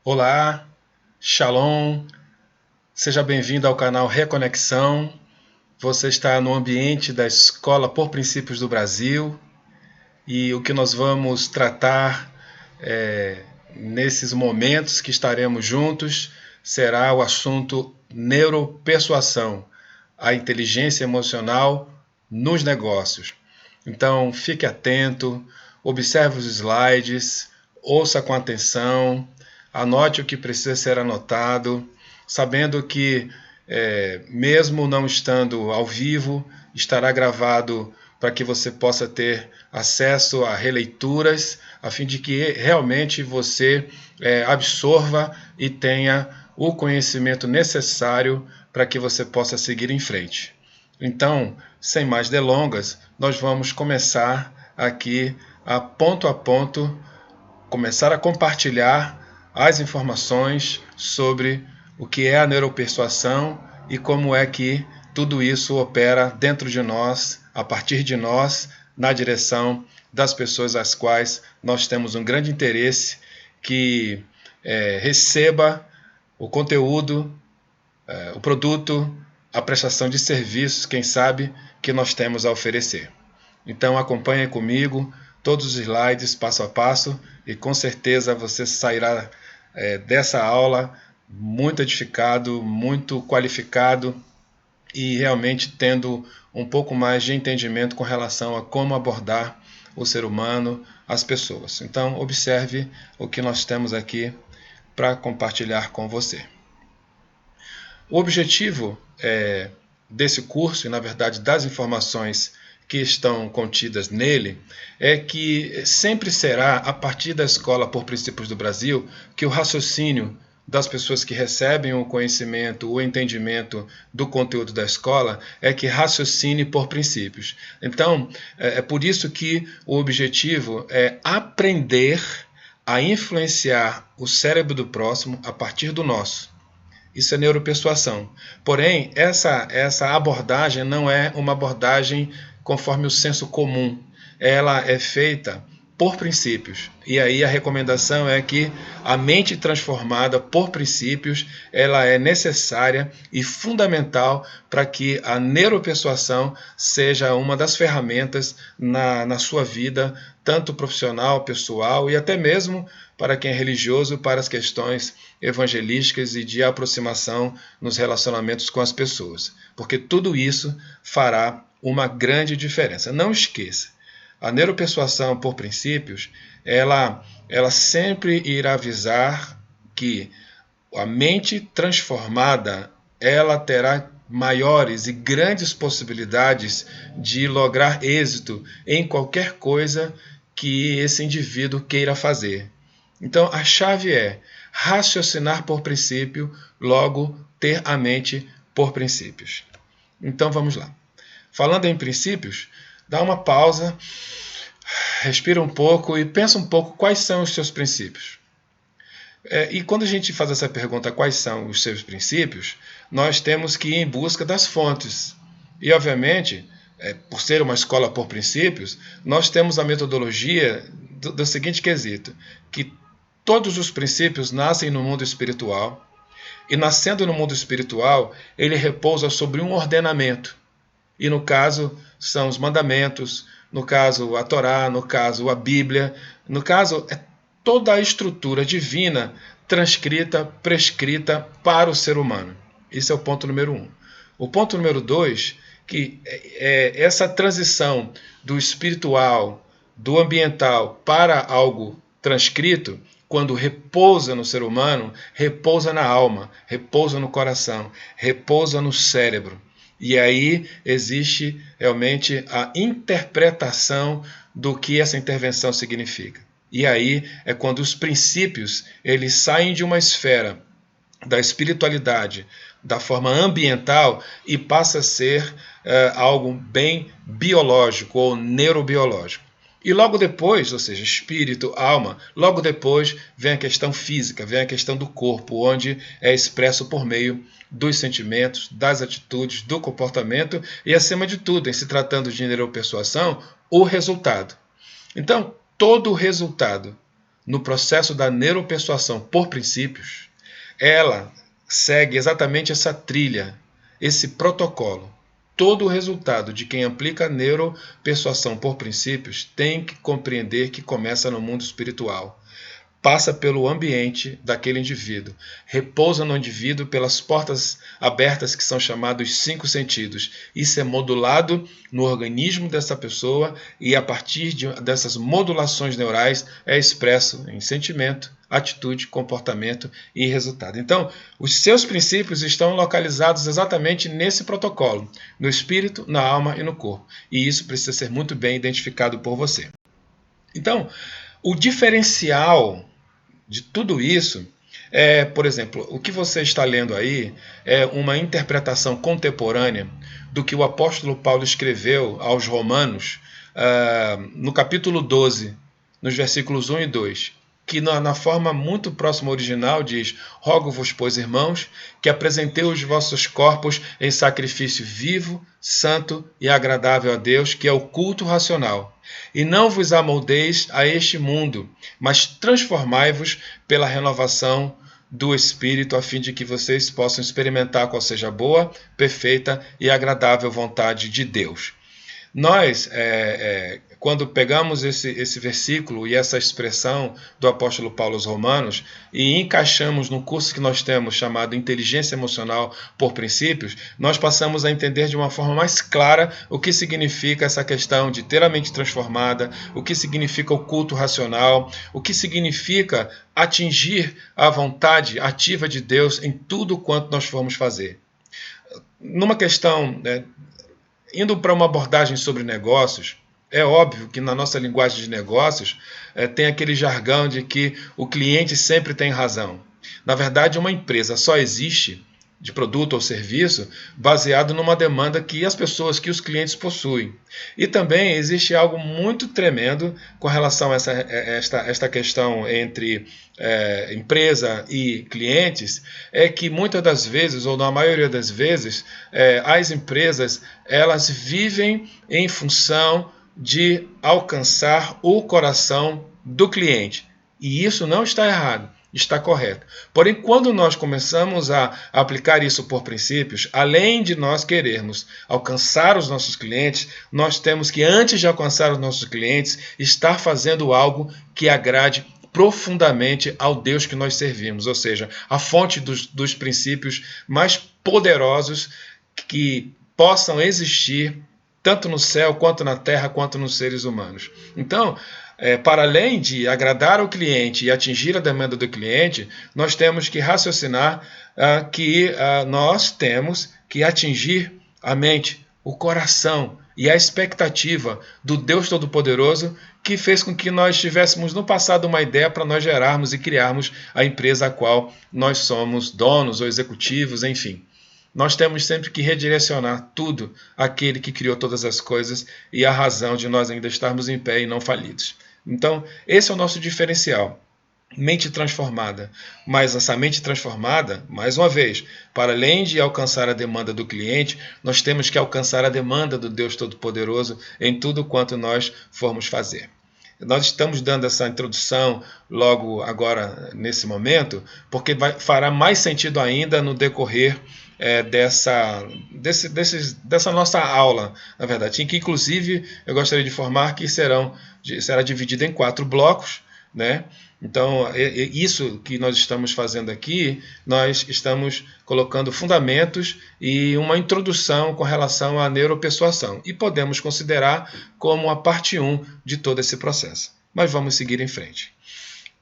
Olá, Shalom, seja bem-vindo ao canal Reconexão. Você está no ambiente da Escola por Princípios do Brasil e o que nós vamos tratar nesses momentos que estaremos juntos será o assunto neuropersuasão, a inteligência emocional nos negócios. Então, fique atento, observe os slides, ouça com atenção, anote o que precisa ser anotado, sabendo que, mesmo não estando ao vivo, estará gravado para que você possa ter acesso a releituras, a fim de que realmente você absorva e tenha o conhecimento necessário para que você possa seguir em frente. Então, sem mais delongas, nós vamos começar aqui a ponto, começar a compartilhar as informações sobre o que é a neuropersuasão e como é que tudo isso opera dentro de nós, a partir de nós, na direção das pessoas às quais nós temos um grande interesse que receba o conteúdo, o produto, a prestação de serviços, quem sabe, que nós temos a oferecer. Então acompanhe comigo todos os slides passo a passo e com certeza você sairá dessa aula muito edificado, muito qualificado e realmente tendo um pouco mais de entendimento com relação a como abordar o ser humano, as pessoas. Então observe o que nós temos aqui para compartilhar com você. O objetivo desse curso, e na verdade das informações que estão contidas nele, é que sempre será a partir da Escola por Princípios do Brasil que o raciocínio das pessoas que recebem o conhecimento, o entendimento do conteúdo da escola, é que raciocine por princípios. Então, é por isso que o objetivo é aprender a influenciar o cérebro do próximo a partir do nosso. Isso é neuropersuasão. Porém, essa abordagem não é uma abordagem conforme o senso comum. Ela é feita por princípios. E aí a recomendação é que a mente transformada por princípios, ela é necessária e fundamental para que a neuropersuasão seja uma das ferramentas na sua vida, tanto profissional, pessoal e até mesmo para quem é religioso, para as questões evangelísticas e de aproximação nos relacionamentos com as pessoas. Porque tudo isso fará uma grande diferença. Não esqueça, a neuropersuasão por princípios, ela sempre irá avisar que a mente transformada, ela terá maiores e grandes possibilidades de lograr êxito em qualquer coisa que esse indivíduo queira fazer. Então, a chave é raciocinar por princípio, logo ter a mente por princípios. Então, vamos lá. Falando em princípios, dá uma pausa, respira um pouco e pensa um pouco quais são os seus princípios. E quando a gente faz essa pergunta, quais são os seus princípios, nós temos que ir em busca das fontes. E, obviamente, por ser uma escola por princípios, nós temos a metodologia do seguinte quesito, que todos os princípios nascem no mundo espiritual, e nascendo no mundo espiritual, ele repousa sobre um ordenamento. E no caso, são os mandamentos, no caso, a Torá, no caso, a Bíblia, no caso, é toda a estrutura divina transcrita, prescrita para o ser humano. Esse é o ponto número 1. O ponto número 2, que é essa transição do espiritual, do ambiental para algo transcrito, quando repousa no ser humano, repousa na alma, repousa no coração, repousa no cérebro. E aí existe realmente a interpretação do que essa intervenção significa. E aí é quando os princípios eles saem de uma esfera da espiritualidade, da forma ambiental e passa a ser algo bem biológico ou neurobiológico. E logo depois, ou seja, espírito, alma, logo depois vem a questão física, vem a questão do corpo, onde é expresso por meio dos sentimentos, das atitudes, do comportamento e, acima de tudo, em se tratando de neuropersuasão, o resultado. Então, todo o resultado no processo da neuropersuasão por princípios, ela segue exatamente essa trilha, esse protocolo. Todo o resultado de quem aplica a neuropersuasão por princípios tem que compreender que começa no mundo espiritual. Passa pelo ambiente daquele indivíduo, repousa no indivíduo pelas portas abertas que são chamados 5 sentidos. Isso é modulado no organismo dessa pessoa e a partir dessas modulações neurais é expresso em sentimento, atitude, comportamento e resultado. Então, os seus princípios estão localizados exatamente nesse protocolo, no espírito, na alma e no corpo. E isso precisa ser muito bem identificado por você. Então, o diferencial de tudo isso é, por exemplo, o que você está lendo aí é uma interpretação contemporânea do que o apóstolo Paulo escreveu aos Romanos, no capítulo 12, nos versículos 1 e 2, que na forma muito próxima ao original diz: rogo-vos, pois, irmãos, que apresentei os vossos corpos em sacrifício vivo, santo e agradável a Deus, que é o culto racional. E não vos amoldeis a este mundo, mas transformai-vos pela renovação do Espírito, a fim de que vocês possam experimentar qual seja a boa, perfeita e agradável vontade de Deus. Nós, quando pegamos esse versículo e essa expressão do apóstolo Paulo aos Romanos e encaixamos no curso que nós temos chamado Inteligência Emocional por Princípios, nós passamos a entender de uma forma mais clara o que significa essa questão de ter a mente transformada, o que significa o culto racional, o que significa atingir a vontade ativa de Deus em tudo quanto nós formos fazer. Numa questão, indo para uma abordagem sobre negócios, é óbvio que na nossa linguagem de negócios tem aquele jargão de que o cliente sempre tem razão. Na verdade, uma empresa só existe de produto ou serviço baseado numa demanda que as pessoas, que os clientes possuem. E também existe algo muito tremendo com relação a esta questão entre empresa e clientes, é que muitas das vezes, ou na maioria das vezes, as empresas elas vivem em função de alcançar o coração do cliente. E isso não está errado. Está correto. Porém, quando nós começamos a aplicar isso por princípios, além de nós querermos alcançar os nossos clientes, nós temos que, antes de alcançar os nossos clientes, estar fazendo algo que agrade profundamente ao Deus que nós servimos, ou seja, a fonte dos princípios mais poderosos que possam existir tanto no céu, quanto na terra, quanto nos seres humanos. Então, para além de agradar o cliente e atingir a demanda do cliente, nós temos que raciocinar que nós temos que atingir a mente, o coração e a expectativa do Deus Todo-Poderoso que fez com que nós tivéssemos no passado uma ideia para nós gerarmos e criarmos a empresa a qual nós somos donos ou executivos, enfim. Nós temos sempre que redirecionar tudo àquele que criou todas as coisas e a razão de nós ainda estarmos em pé e não falidos. Então, esse é o nosso diferencial. Mente transformada. Mas essa mente transformada, mais uma vez, para além de alcançar a demanda do cliente, nós temos que alcançar a demanda do Deus Todo-Poderoso em tudo quanto nós formos fazer. Nós estamos dando essa introdução logo agora, nesse momento, porque fará mais sentido ainda no decorrer dessa nossa aula, na verdade, em que inclusive eu gostaria de informar que será dividida em 4 blocos, né? Então, isso que nós estamos fazendo aqui, nós estamos colocando fundamentos e uma introdução com relação à neuropersuasão. E podemos considerar como a parte 1 de todo esse processo. Mas vamos seguir em frente.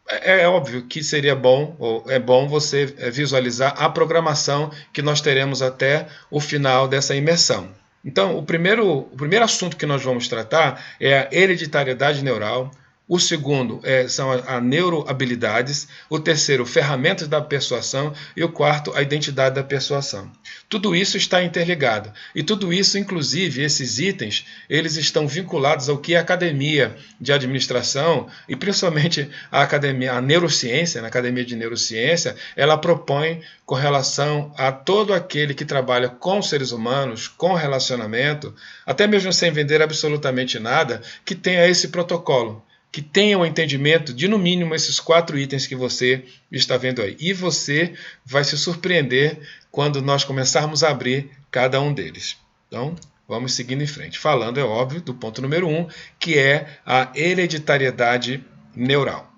É óbvio que seria bom, ou é bom você visualizar a programação que nós teremos até o final dessa imersão. Então, o primeiro assunto que nós vamos tratar é a hereditariedade neural. O segundo são as neurohabilidades. O terceiro, ferramentas da persuasão. E o quarto, a identidade da persuasão. Tudo isso está interligado. E tudo isso, inclusive, esses itens, eles estão vinculados ao que a Academia de Administração, e principalmente a Neurociência, na Academia de Neurociência, ela propõe com relação a todo aquele que trabalha com seres humanos, com relacionamento, até mesmo sem vender absolutamente nada, que tenha esse protocolo. que tenham entendimento de, no mínimo, esses 4 itens que você está vendo aí. E você vai se surpreender quando nós começarmos a abrir cada um deles. Então, vamos seguindo em frente. Falando, é óbvio, do ponto número 1, que é a hereditariedade neural.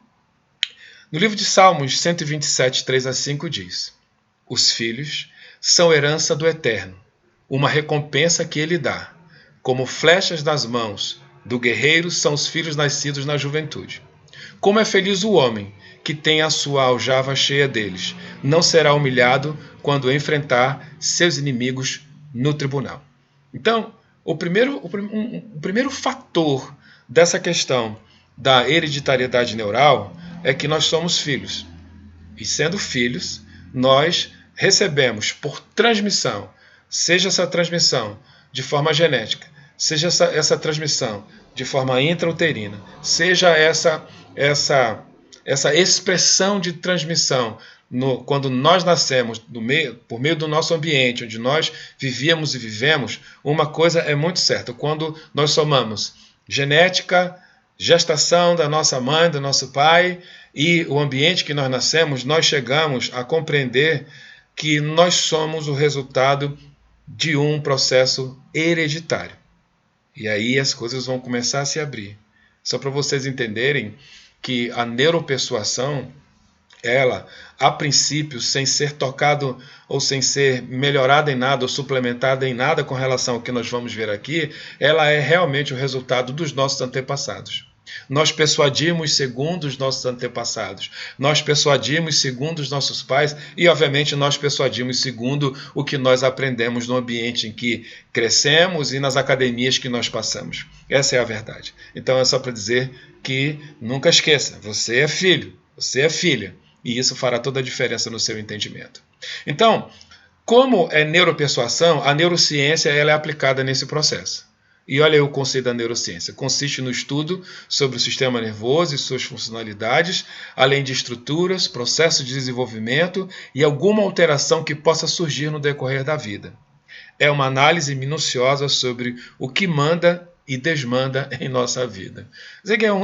No livro de Salmos 127, 3-5 diz: os filhos são herança do Eterno, uma recompensa que ele dá. Como flechas das mãos do guerreiro são os filhos nascidos na juventude. Como é feliz o homem que tem a sua aljava cheia deles. Não será humilhado quando enfrentar seus inimigos no tribunal. Então, o primeiro fator dessa questão da hereditariedade neural é que nós somos filhos. E sendo filhos, nós recebemos por transmissão, seja essa transmissão de forma genética, seja essa transmissão de forma intrauterina, seja essa expressão de transmissão quando nós nascemos por meio do nosso ambiente, onde nós vivíamos e vivemos, uma coisa é muito certa: quando nós somamos genética, gestação da nossa mãe, do nosso pai e o ambiente que nós nascemos, nós chegamos a compreender que nós somos o resultado de um processo hereditário. E aí as coisas vão começar a se abrir. Só para vocês entenderem que a neuropersuasão, ela, a princípio, sem ser tocado ou sem ser melhorada em nada ou suplementada em nada com relação ao que nós vamos ver aqui, ela é realmente o resultado dos nossos antepassados. Nós persuadimos segundo os nossos antepassados, nós persuadimos segundo os nossos pais e, obviamente, nós persuadimos segundo o que nós aprendemos no ambiente em que crescemos e nas academias que nós passamos. Essa é a verdade. Então é só para dizer que nunca esqueça, você é filho, você é filha, e isso fará toda a diferença no seu entendimento. Então, como é neuropersuasão, a neurociência ela é aplicada nesse processo. E olha aí o conceito da neurociência. Consiste no estudo sobre o sistema nervoso e suas funcionalidades, além de estruturas, processos de desenvolvimento e alguma alteração que possa surgir no decorrer da vida. É uma análise minuciosa sobre o que manda e desmanda em nossa vida.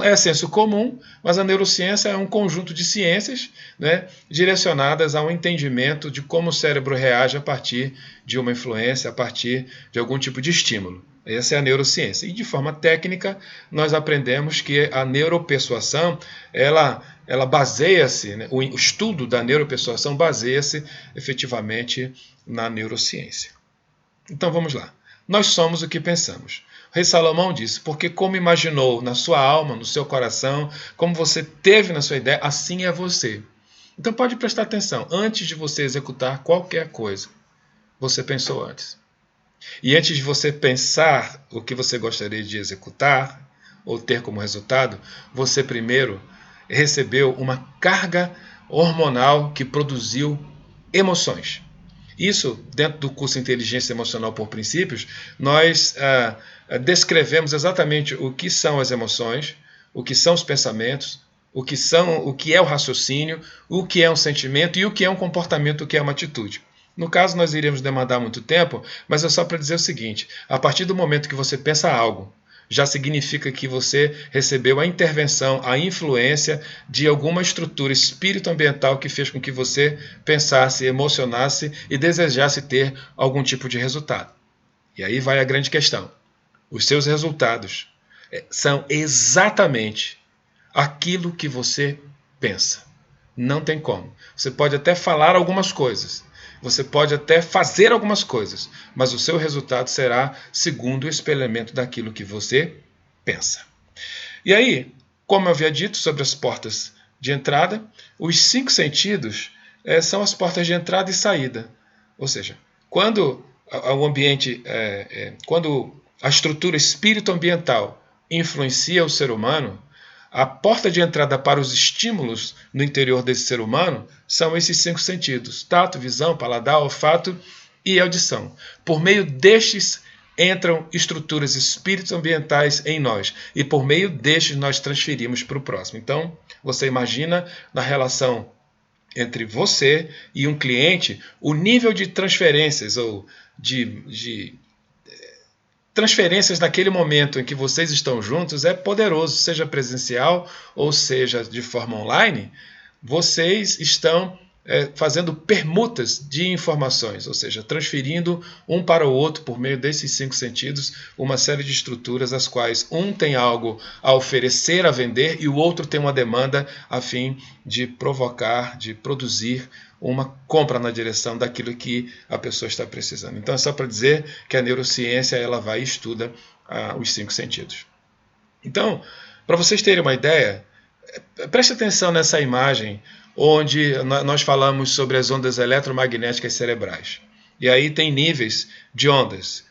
É senso comum, mas a neurociência é um conjunto de ciências, né, direcionadas a um entendimento de como o cérebro reage a partir de uma influência, a partir de algum tipo de estímulo. Essa é a neurociência. E de forma técnica, nós aprendemos que a neuropersuasão, ela baseia-se, né, o estudo da neuropersuasão baseia-se efetivamente na neurociência. Então vamos lá. Nós somos o que pensamos. O rei Salomão disse: porque como imaginou na sua alma, no seu coração, como você teve na sua ideia, assim é você. Então pode prestar atenção. Antes de você executar qualquer coisa, você pensou antes. E antes de você pensar o que você gostaria de executar ou ter como resultado, você primeiro recebeu uma carga hormonal que produziu emoções. Isso, dentro do curso Inteligência Emocional por Princípios, nós descrevemos exatamente o que são as emoções, o que são os pensamentos, o que é o raciocínio, o que é um sentimento e o que é um comportamento, o que é uma atitude. No caso, nós iríamos demandar muito tempo, mas é só para dizer o seguinte: a partir do momento que você pensa algo, já significa que você recebeu a intervenção, a influência de alguma estrutura espírito-ambiental que fez com que você pensasse, emocionasse e desejasse ter algum tipo de resultado. E aí vai a grande questão. Os seus resultados são exatamente aquilo que você pensa. Não tem como. Você pode até falar algumas coisas, você pode até fazer algumas coisas, mas o seu resultado será segundo o espelhamento daquilo que você pensa. E aí, como eu havia dito sobre as portas de entrada, os 5 sentidos são as portas de entrada e saída. Ou seja, quando o ambiente, quando a estrutura espírito-ambiental influencia o ser humano, a porta de entrada para os estímulos no interior desse ser humano são esses 5 sentidos: tato, visão, paladar, olfato e audição. Por meio destes entram estruturas espíritos ambientais em nós e por meio destes nós transferimos para o próximo. Então, você imagina na relação entre você e um cliente o nível de transferências ou de transferências naquele momento em que vocês estão juntos é poderoso, seja presencial ou seja de forma online. Vocês estão fazendo permutas de informações, ou seja, transferindo um para o outro por meio desses 5 sentidos uma série de estruturas as quais um tem algo a oferecer, a vender, e o outro tem uma demanda a fim de provocar, de produzir uma compra na direção daquilo que a pessoa está precisando. Então é só para dizer que a neurociência ela vai e estuda os 5 sentidos. Então, para vocês terem uma ideia, preste atenção nessa imagem onde nós falamos sobre as ondas eletromagnéticas cerebrais. E aí tem níveis de ondas: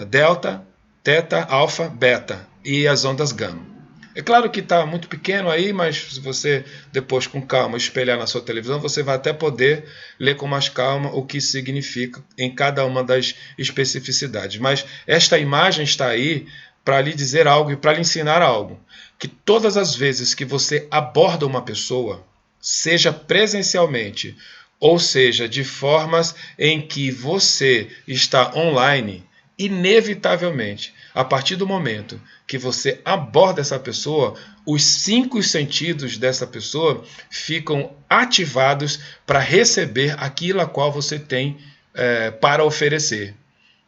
delta, teta, alfa, beta e as ondas gama. É claro que está muito pequeno aí, mas se você depois com calma espelhar na sua televisão, você vai até poder ler com mais calma o que significa em cada uma das especificidades. Mas esta imagem está aí para lhe dizer algo e para lhe ensinar algo. Que todas as vezes que você aborda uma pessoa, seja presencialmente, ou seja, de formas em que você está online, inevitavelmente, a partir do momento que você aborda essa pessoa, os 5 sentidos dessa pessoa ficam ativados para receber aquilo a qual você tem para oferecer.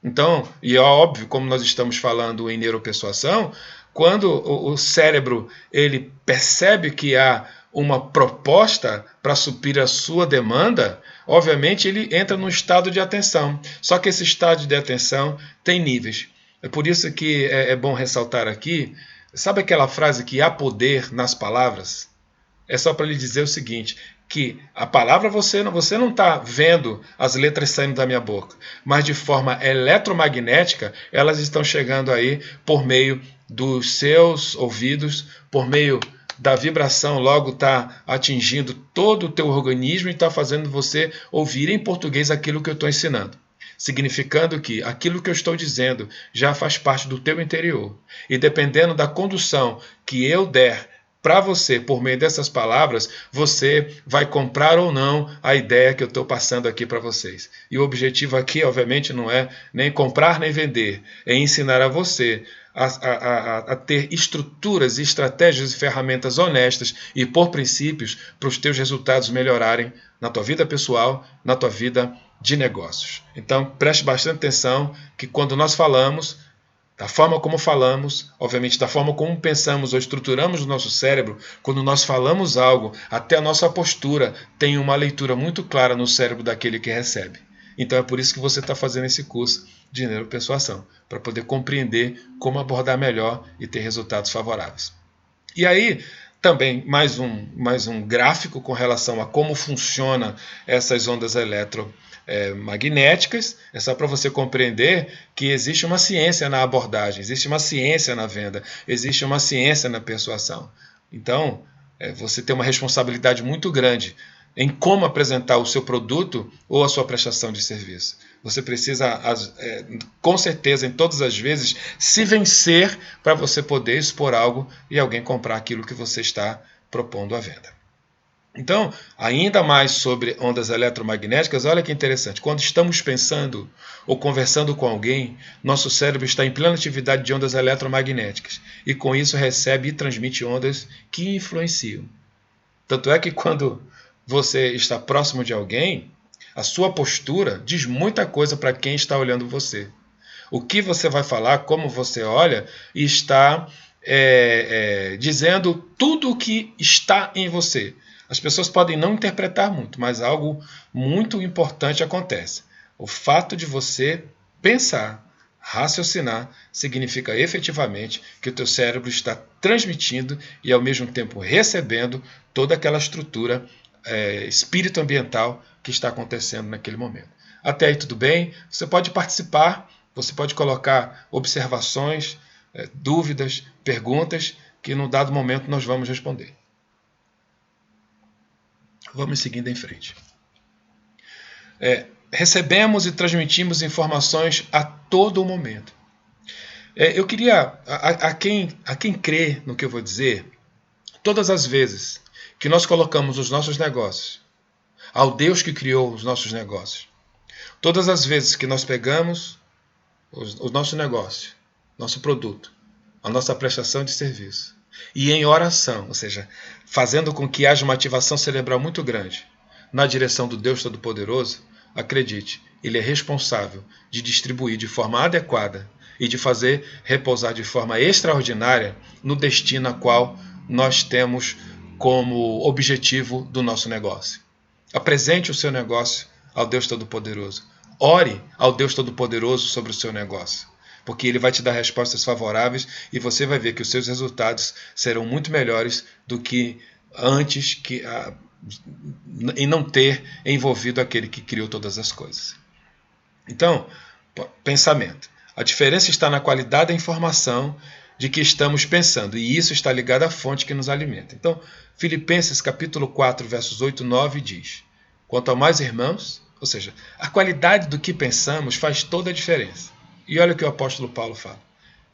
Então, e é óbvio, como nós estamos falando em neuropersuasão, quando o cérebro ele percebe que há uma proposta para suprir a sua demanda, obviamente ele entra num estado de atenção. Só que esse estado de atenção tem níveis. É por isso que é bom ressaltar aqui, sabe aquela frase que há poder nas palavras? É só para lhe dizer o seguinte, que a palavra você não está vendo as letras saindo da minha boca, mas de forma eletromagnética elas estão chegando aí por meio dos seus ouvidos, por meio da vibração, logo está atingindo todo o teu organismo e está fazendo você ouvir em português aquilo que eu estou ensinando. Significando que aquilo que eu estou dizendo já faz parte do teu interior. E dependendo da condução que eu der para você, por meio dessas palavras, você vai comprar ou não a ideia que eu estou passando aqui para vocês. E o objetivo aqui, obviamente, não é nem comprar nem vender, é ensinar a você a ter estruturas, estratégias e ferramentas honestas e por princípios para os teus resultados melhorarem na tua vida pessoal, na tua vida de negócios. Então, preste bastante atenção que quando nós falamos, da forma como falamos, obviamente da forma como pensamos ou estruturamos o nosso cérebro, quando nós falamos algo, até a nossa postura tem uma leitura muito clara no cérebro daquele que recebe. Então é por isso que você está fazendo esse curso de neuropersuasão, para poder compreender como abordar melhor e ter resultados favoráveis. E aí, também mais um gráfico com relação a como funciona essas ondas eletromagnéticas. É só para você compreender que existe uma ciência na abordagem, existe uma ciência na venda, existe uma ciência na persuasão. Então, você tem uma responsabilidade muito grande em como apresentar o seu produto ou a sua prestação de serviço. Você precisa, com certeza, em todas as vezes, se vencer para você poder expor algo e alguém comprar aquilo que você está propondo à venda. Então, ainda mais sobre ondas eletromagnéticas, olha que interessante. Quando estamos pensando ou conversando com alguém, nosso cérebro está em plena atividade de ondas eletromagnéticas e com isso recebe e transmite ondas que influenciam. Tanto é que quando você está próximo de alguém, a sua postura diz muita coisa para quem está olhando você. O que você vai falar, como você olha, está dizendo tudo o que está em você. As pessoas podem não interpretar muito, mas algo muito importante acontece. O fato de você pensar, raciocinar, significa efetivamente que o teu cérebro está transmitindo e ao mesmo tempo recebendo toda aquela estrutura espírito ambiental que está acontecendo naquele momento. Até aí tudo bem? Você pode participar, você pode colocar observações, dúvidas, perguntas, que num dado momento nós vamos responder. Vamos seguindo em frente. Recebemos e transmitimos informações a todo momento. Eu queria, a quem crê no que eu vou dizer, todas as vezes que nós colocamos os nossos negócios ao Deus que criou os nossos negócios, todas as vezes que nós pegamos o nosso negócio nosso produto, a nossa prestação de serviço. E em oração, ou seja, fazendo com que haja uma ativação cerebral muito grande na direção do Deus Todo-Poderoso, acredite, Ele é responsável de distribuir de forma adequada e de fazer repousar de forma extraordinária no destino a qual nós temos como objetivo do nosso negócio. Apresente o seu negócio ao Deus Todo-Poderoso. Ore ao Deus Todo-Poderoso sobre o seu negócio, porque Ele vai te dar respostas favoráveis e você vai ver que os seus resultados serão muito melhores do que antes em não ter envolvido aquele que criou todas as coisas. Então, pensamento. A diferença está na qualidade da informação de que estamos pensando, e isso está ligado à fonte que nos alimenta. Então, Filipenses capítulo 4, versos 8 e 9 diz: quanto ao mais, irmãos, ou seja, a qualidade do que pensamos faz toda a diferença. E olha o que o apóstolo Paulo fala.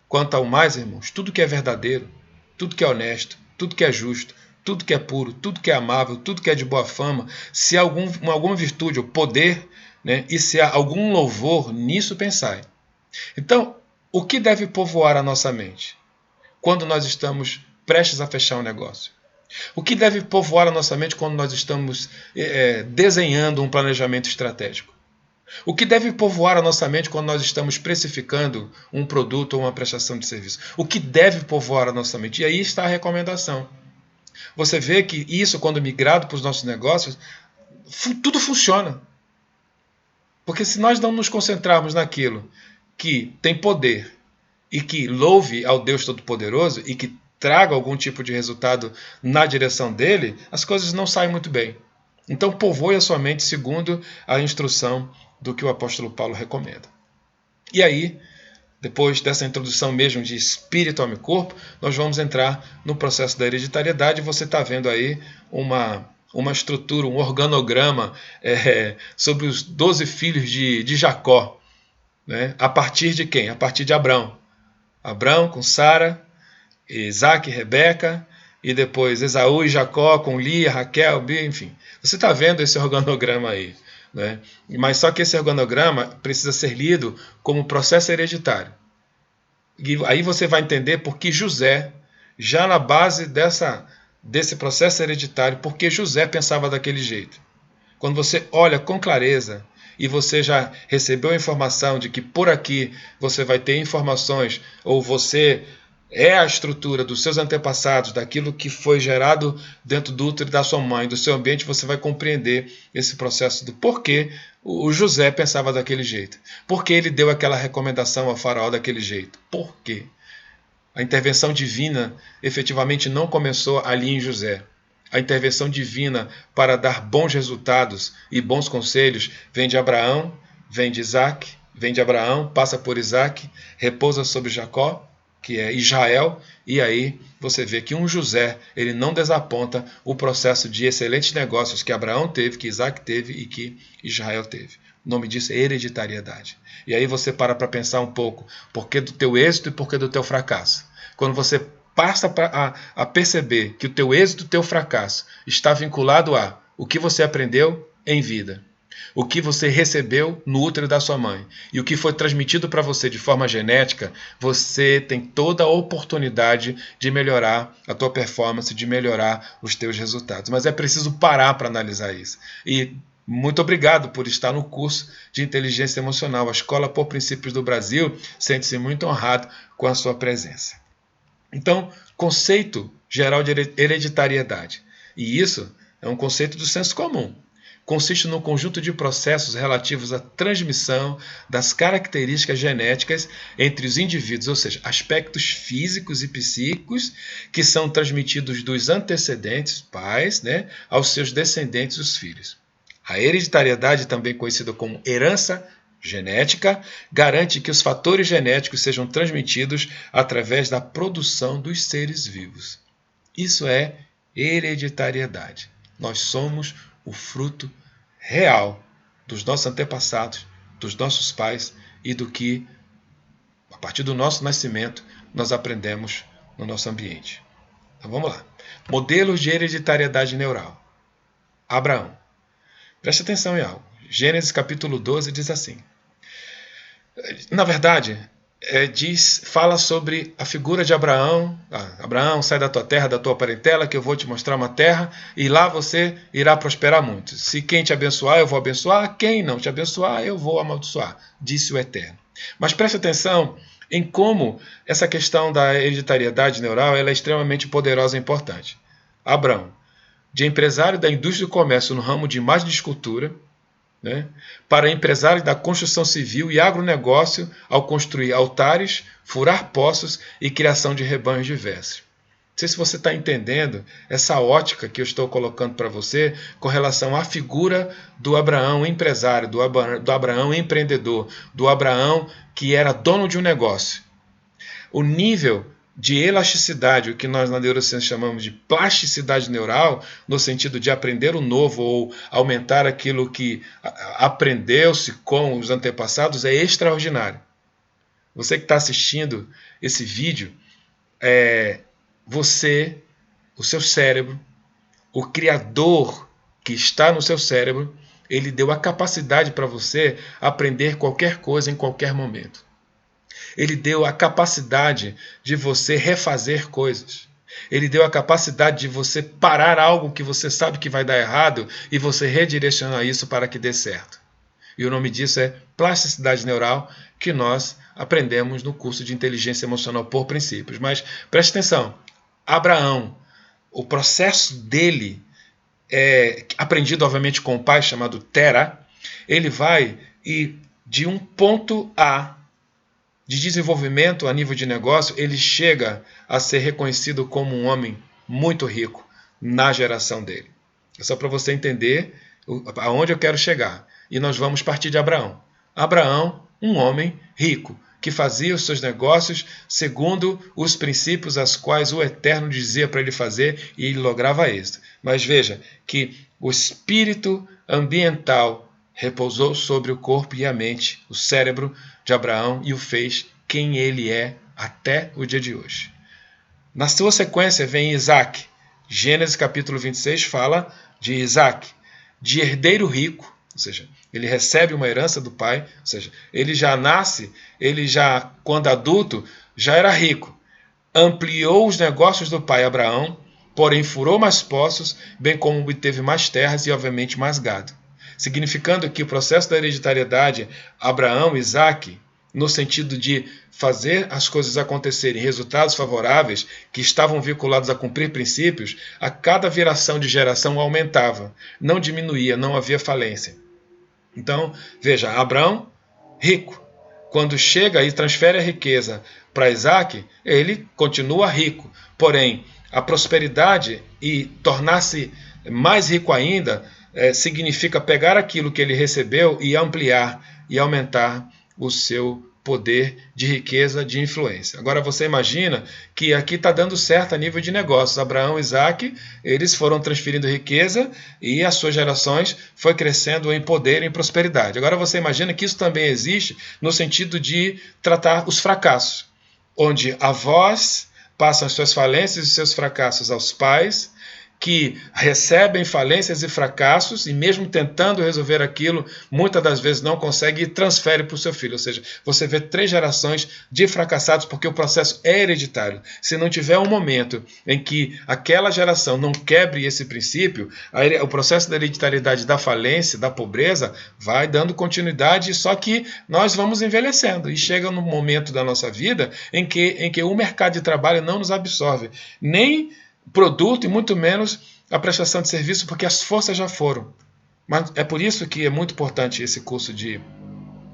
Quanto ao mais, irmãos, tudo que é verdadeiro, tudo que é honesto, tudo que é justo, tudo que é puro, tudo que é amável, tudo que é de boa fama, se há alguma virtude ou poder, né, e se há algum louvor, nisso pensai. Então, o que deve povoar a nossa mente quando nós estamos prestes a fechar um negócio? O que deve povoar a nossa mente quando nós estamos desenhando um planejamento estratégico? O que deve povoar a nossa mente quando nós estamos precificando um produto ou uma prestação de serviço? O que deve povoar a nossa mente? E aí está a recomendação. Você vê que isso, quando migrado para os nossos negócios, tudo funciona. Porque se nós não nos concentrarmos naquilo que tem poder e que louve ao Deus Todo-Poderoso e que traga algum tipo de resultado na direção dele, as coisas não saem muito bem. Então povoe a sua mente segundo a instrução do que o apóstolo Paulo recomenda. E aí, depois dessa introdução mesmo de espírito, alma e corpo, nós vamos entrar no processo da hereditariedade. Você está vendo aí uma estrutura, um organograma sobre os 12 filhos de Jacó. Né? A partir de quem? A partir de Abrão. Abrão com Sara, Isaac e Rebeca, e depois Esaú e Jacó com Lia, Raquel, Bia, enfim. Você está vendo esse organograma aí. Né? Mas só que esse organograma precisa ser lido como processo hereditário. E aí você vai entender por que José, já na base desse processo hereditário, por que José pensava daquele jeito. Quando você olha com clareza e você já recebeu a informação de que por aqui você vai ter informações, ou você é a estrutura dos seus antepassados, daquilo que foi gerado dentro do útero da sua mãe, do seu ambiente, você vai compreender esse processo do porquê o José pensava daquele jeito. Por que ele deu aquela recomendação ao faraó daquele jeito? Por quê? A intervenção divina efetivamente não começou ali em José. A intervenção divina para dar bons resultados e bons conselhos vem de Abraão, vem de Isaac, vem de Abraão, passa por Isaac, repousa sobre Jacó, que é Israel, e aí você vê que um José, ele não desaponta o processo de excelentes negócios que Abraão teve, que Isaac teve e que Israel teve. O nome disso é hereditariedade. E aí você para pensar um pouco, por que do teu êxito e por que do teu fracasso. Quando você passa a perceber que o teu êxito e o teu fracasso está vinculado a o que você aprendeu em vida, o que você recebeu no útero da sua mãe e o que foi transmitido para você de forma genética, você tem toda a oportunidade de melhorar a tua performance, de melhorar os teus resultados. Mas é preciso parar para analisar isso. E muito obrigado por estar no curso de Inteligência Emocional. A Escola por Princípios do Brasil sente-se muito honrado com a sua presença. Então, conceito geral de hereditariedade. E isso é um conceito do senso comum. Consiste no conjunto de processos relativos à transmissão das características genéticas entre os indivíduos, ou seja, aspectos físicos e psíquicos que são transmitidos dos antecedentes, pais, né, aos seus descendentes, os filhos. A hereditariedade, também conhecida como herança genética, garante que os fatores genéticos sejam transmitidos através da produção dos seres vivos. Isso é hereditariedade. Nós somos o fruto real dos nossos antepassados, dos nossos pais e do que, a partir do nosso nascimento, nós aprendemos no nosso ambiente. Então vamos lá. Modelos de hereditariedade neural. Abraão. Preste atenção em algo. Gênesis capítulo 12 diz assim. Na verdade, fala sobre a figura de Abraão. Abraão, sai da tua terra, da tua parentela, que eu vou te mostrar uma terra, e lá você irá prosperar muito. Se quem te abençoar, eu vou abençoar, quem não te abençoar, eu vou amaldiçoar, disse o Eterno. Mas preste atenção em como essa questão da hereditariedade neural ela é extremamente poderosa e importante. Abraão, de empresário da indústria do comércio no ramo de imagem de escultura, né, para empresários da construção civil e agronegócio ao construir altares, furar poços e criação de rebanhos diversos. Não sei se você está entendendo essa ótica que eu estou colocando para você com relação à figura do Abraão empresário, do Abraão empreendedor, do Abraão que era dono de um negócio. O nível de elasticidade, o que nós na neurociência chamamos de plasticidade neural, no sentido de aprender o novo ou aumentar aquilo que aprendeu-se com os antepassados, é extraordinário. Você que está assistindo esse vídeo, você, o seu cérebro, o criador que está no seu cérebro, ele deu a capacidade para você aprender qualquer coisa em qualquer momento. Ele deu a capacidade de você refazer coisas. Ele deu a capacidade de você parar algo que você sabe que vai dar errado e você redirecionar isso para que dê certo. E o nome disso é plasticidade neural, que nós aprendemos no curso de inteligência emocional por princípios. Mas preste atenção, Abraão, o processo dele, aprendido obviamente com o pai, chamado Tera, ele vai e de um ponto A de desenvolvimento a nível de negócio, ele chega a ser reconhecido como um homem muito rico na geração dele. É só para você entender aonde eu quero chegar. E nós vamos partir de Abraão. Abraão, um homem rico, que fazia os seus negócios segundo os princípios aos quais o Eterno dizia para ele fazer e ele lograva êxito. Mas veja que o espírito ambiental repousou sobre o corpo e a mente, o cérebro de Abraão, e o fez quem ele é até o dia de hoje. Na sua sequência vem Isaac. Gênesis capítulo 26 fala de Isaac, de herdeiro rico, ou seja, ele recebe uma herança do pai, ou seja, ele já nasce, ele já, quando adulto, já era rico. Ampliou os negócios do pai Abraão, porém furou mais poços, bem como obteve mais terras e, obviamente, mais gado. Significando que o processo da hereditariedade, Abraão, Isaac, no sentido de fazer as coisas acontecerem, resultados favoráveis que estavam vinculados a cumprir princípios, a cada viração de geração aumentava, não diminuía, não havia falência. Então, veja, Abraão, rico. Quando chega e transfere a riqueza para Isaac, ele continua rico. Porém, a prosperidade e tornar-se mais rico ainda significa pegar aquilo que ele recebeu e ampliar e aumentar o seu poder de riqueza, de influência. Agora você imagina que aqui está dando certo a nível de negócios. Abraão e Isaac, eles foram transferindo riqueza e as suas gerações foi crescendo em poder e em prosperidade. Agora você imagina que isso também existe no sentido de tratar os fracassos, onde avós passam as suas falências e seus fracassos aos pais, que recebem falências e fracassos e mesmo tentando resolver aquilo, muitas das vezes não consegue e transfere para o seu filho. Ou seja, você vê 3 gerações de fracassados porque o processo é hereditário. Se não tiver um momento em que aquela geração não quebre esse princípio, o processo da hereditariedade da falência, da pobreza, vai dando continuidade, só que nós vamos envelhecendo e chega no momento da nossa vida em que o mercado de trabalho não nos absorve, nem produto e muito menos a prestação de serviço, porque as forças já foram. Mas é por isso que é muito importante esse curso de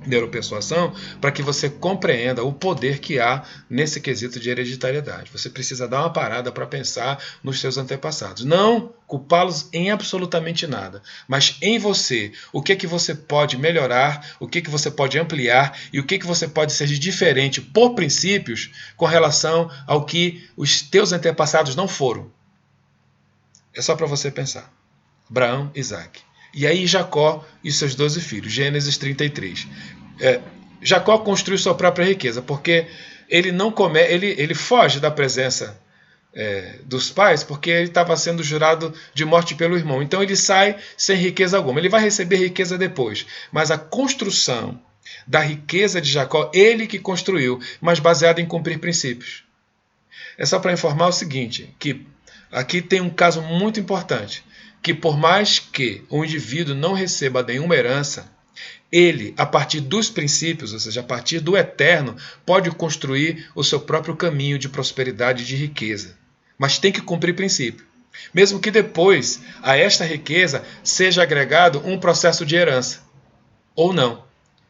neuropersuasão, para que você compreenda o poder que há nesse quesito de hereditariedade. Você precisa dar uma parada para pensar nos seus antepassados. Não culpá-los em absolutamente nada, mas em você. O que é que você pode melhorar, o que é que você pode ampliar e o que é que você pode ser de diferente por princípios com relação ao que os teus antepassados não foram. É só para você pensar. Abraão, Isaac. E aí Jacó e seus 12 filhos. Gênesis 33. Jacó construiu sua própria riqueza, porque ele foge da presença dos pais, porque ele estava sendo jurado de morte pelo irmão. Então ele sai sem riqueza alguma. Ele vai receber riqueza depois. Mas a construção Da riqueza de Jacó, ele que construiu, mas baseado em cumprir princípios. É só para informar o seguinte, que aqui tem um caso muito importante, que por mais que o indivíduo não receba nenhuma herança, ele, a partir dos princípios, ou seja, a partir do eterno, pode construir o seu próprio caminho de prosperidade e de riqueza. Mas tem que cumprir princípio. Mesmo que depois a esta riqueza seja agregado um processo de herança. Ou não.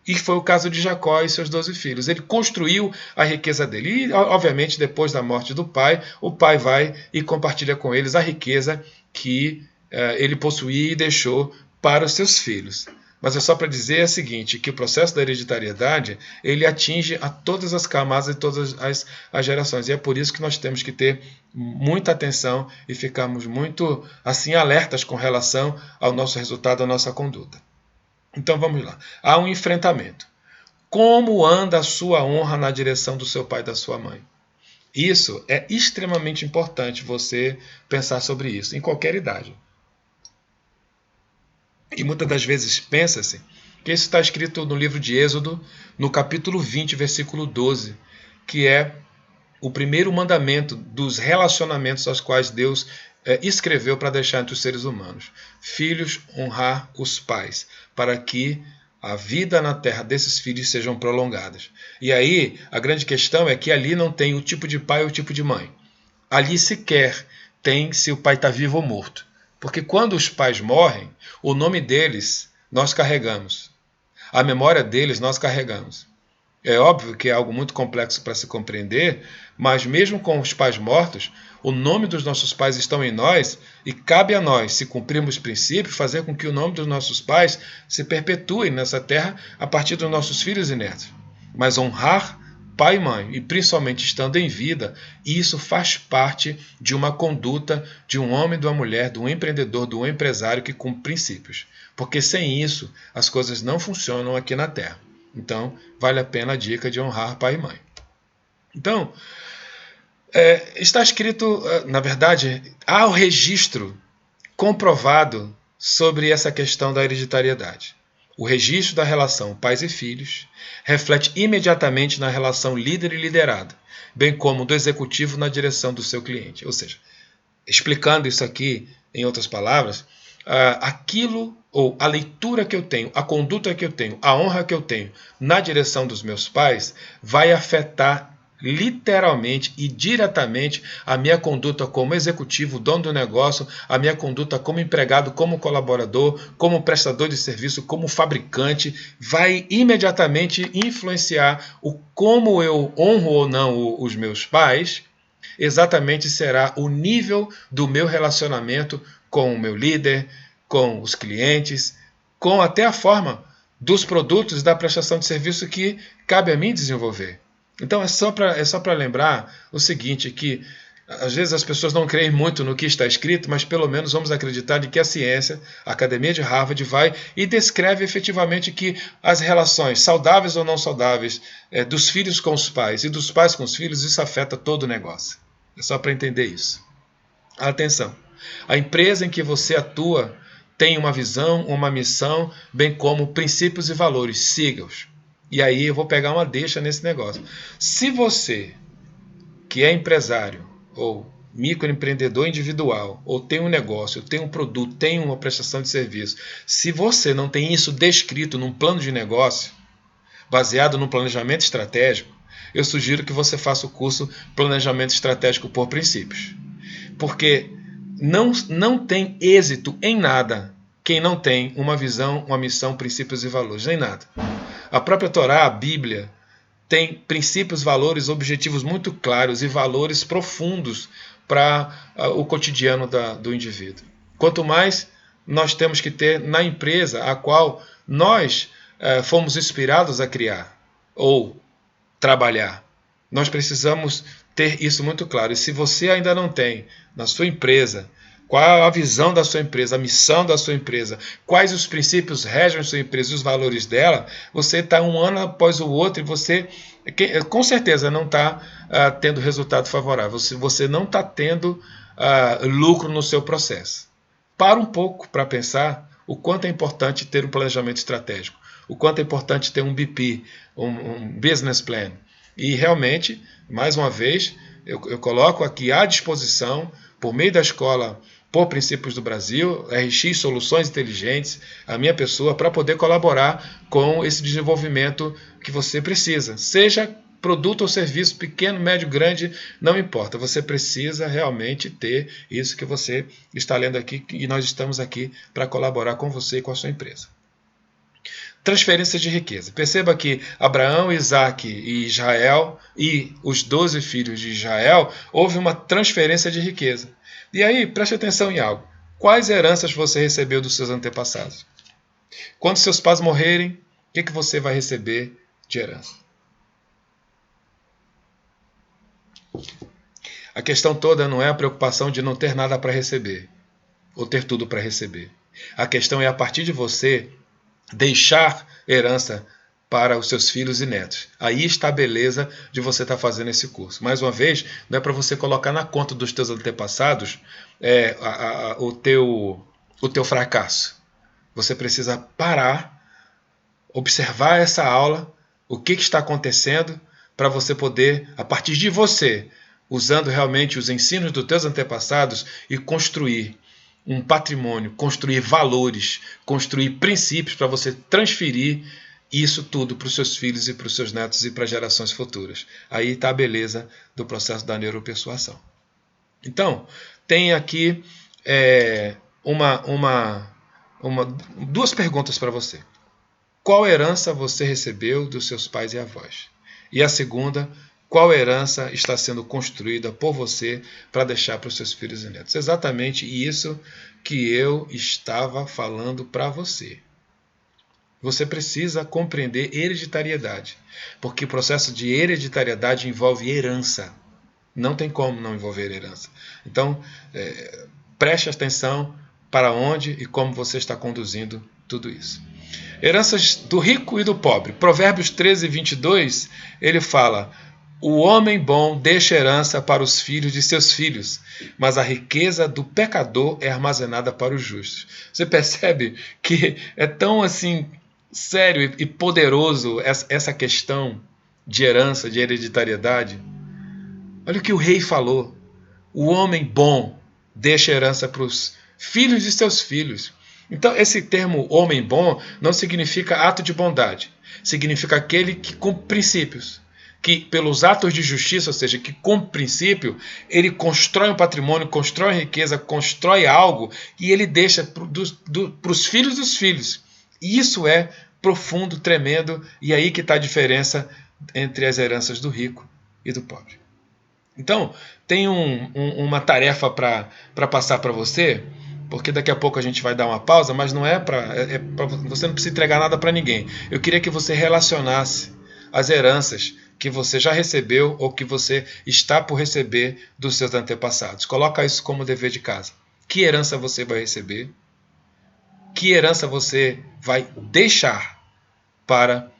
E foi o caso de Jacó e seus 12 filhos. Ele construiu a riqueza dele. E, obviamente, depois da morte do pai, o pai vai e compartilha com eles a riqueza que ele possuía e deixou para os seus filhos. Mas é só para dizer o seguinte, que o processo da hereditariedade, ele atinge a todas as camadas e todas as gerações. E é por isso que nós temos que ter muita atenção e ficarmos muito assim alertas com relação ao nosso resultado, à nossa conduta. Então vamos lá. Há um enfrentamento. Como anda a sua honra na direção do seu pai e da sua mãe? Isso é extremamente importante você pensar sobre isso, em qualquer idade. E muitas das vezes pensa-se que isso está escrito no livro de Êxodo, no capítulo 20, versículo 12, que é o primeiro mandamento dos relacionamentos aos quais Deus escreveu para deixar entre os seres humanos. Filhos, honrar os pais, para que a vida na terra desses filhos sejam prolongadas. E aí, a grande questão é que ali não tem o tipo de pai ou o tipo de mãe. Ali sequer tem se o pai está vivo ou morto. Porque quando os pais morrem, o nome deles nós carregamos. A memória deles nós carregamos. É óbvio que é algo muito complexo para se compreender, mas mesmo com os pais mortos, o nome dos nossos pais estão em nós e cabe a nós, se cumprirmos o princípio, fazer com que o nome dos nossos pais se perpetue nessa terra a partir dos nossos filhos e netos. Mas honrar pai e mãe, e principalmente estando em vida, isso faz parte de uma conduta de um homem, de uma mulher, de um empreendedor, de um empresário que cumpre princípios. Porque sem isso, as coisas não funcionam aqui na Terra. Então, vale a pena a dica de honrar pai e mãe. Então, está escrito, na verdade, há o registro comprovado sobre essa questão da hereditariedade. O registro da relação pais e filhos reflete imediatamente na relação líder e liderado, bem como do executivo na direção do seu cliente. Ou seja, explicando isso aqui em outras palavras, aquilo ou a leitura que eu tenho, a conduta que eu tenho, a honra que eu tenho na direção dos meus pais vai afetar literalmente e diretamente a minha conduta como executivo, dono do negócio, a minha conduta como empregado, como colaborador, como prestador de serviço, como fabricante, vai imediatamente influenciar o como eu honro ou não os meus pais, exatamente será o nível do meu relacionamento com o meu líder, com os clientes, com até a forma dos produtos da prestação de serviço que cabe a mim desenvolver. Então é só para lembrar o seguinte, que às vezes as pessoas não creem muito no que está escrito, mas pelo menos vamos acreditar de que a ciência, a Academia de Harvard, vai e descreve efetivamente que as relações, saudáveis ou não saudáveis, dos filhos com os pais e dos pais com os filhos, isso afeta todo o negócio. É só para entender isso. Atenção, a empresa em que você atua tem uma visão, uma missão, bem como princípios e valores, siga-os. E aí eu vou pegar uma deixa nesse negócio. Se você, que é empresário, ou microempreendedor individual, ou tem um negócio, tem um produto, tem uma prestação de serviço, se você não tem isso descrito num plano de negócio, baseado no planejamento estratégico, eu sugiro que você faça o curso Planejamento Estratégico por Princípios. Porque não tem êxito em nada quem não tem uma visão, uma missão, princípios e valores, nem nada. A própria Torá, a Bíblia, tem princípios, valores, objetivos muito claros e valores profundos para o cotidiano do indivíduo. Quanto mais nós temos que ter na empresa a qual nós fomos inspirados a criar ou trabalhar. Nós precisamos ter isso muito claro. E se você ainda não tem na sua empresa, qual a visão da sua empresa, a missão da sua empresa, quais os princípios regem a sua empresa e os valores dela, você está um ano após o outro e você com certeza não está tendo resultado favorável, você não está tendo lucro no seu processo. Para um pouco para pensar o quanto é importante ter um planejamento estratégico, o quanto é importante ter um BP, um Business Plan. E realmente, mais uma vez, eu coloco aqui à disposição, por meio da Escola por Princípios do Brasil, RX Soluções Inteligentes, a minha pessoa, para poder colaborar com esse desenvolvimento que você precisa. Seja produto ou serviço, pequeno, médio, grande, não importa. Você precisa realmente ter isso que você está lendo aqui e nós estamos aqui para colaborar com você e com a sua empresa. Transferência de riqueza. Perceba que Abraão, Isaac e Israel e os 12 filhos de Israel, houve uma transferência de riqueza. E aí, preste atenção em algo. Quais heranças você recebeu dos seus antepassados? Quando seus pais morrerem, o que você vai receber de herança? A questão toda não é a preocupação de não ter nada para receber, ou ter tudo para receber. A questão é, a partir de você, deixar herança para os seus filhos e netos. Aí está a beleza de você estar fazendo esse curso. Mais uma vez, não é para você colocar na conta dos teus antepassados o teu fracasso. Você precisa parar, observar essa aula, o que está acontecendo, para você poder, a partir de você, usando realmente os ensinos dos teus antepassados, e construir um patrimônio, construir valores, construir princípios para você transferir isso tudo para os seus filhos e para os seus netos e para gerações futuras. Aí está a beleza do processo da neuropersuasão. Então, tem aqui duas perguntas para você. Qual herança você recebeu dos seus pais e avós? E a segunda, qual herança está sendo construída por você para deixar para os seus filhos e netos? Exatamente isso que eu estava falando para você. Você precisa compreender hereditariedade, porque o processo de hereditariedade envolve herança. Não tem como não envolver herança. Então, preste atenção para onde e como você está conduzindo tudo isso. Heranças do rico e do pobre. Provérbios 13, 22, ele fala: o homem bom deixa herança para os filhos de seus filhos, mas a riqueza do pecador é armazenada para os justos. Você percebe que é tão assim sério e poderoso essa questão de herança, de hereditariedade? Olha o que o rei falou: o homem bom deixa herança para os filhos de seus filhos. Então, esse termo homem bom não significa ato de bondade. Significa aquele que cumpre princípios. Que pelos atos de justiça, ou seja, que cumpre princípio, ele constrói um patrimônio, constrói riqueza, constrói algo e ele deixa para os filhos dos filhos. E isso é profundo, tremendo, e aí que está a diferença entre as heranças do rico e do pobre. Então, tem uma tarefa para passar para você, porque daqui a pouco a gente vai dar uma pausa, mas não você não precisa entregar nada para ninguém. Eu queria que você relacionasse as heranças que você já recebeu ou que você está por receber dos seus antepassados. Coloca isso como dever de casa. Que herança você vai receber? Que herança você vai deixar para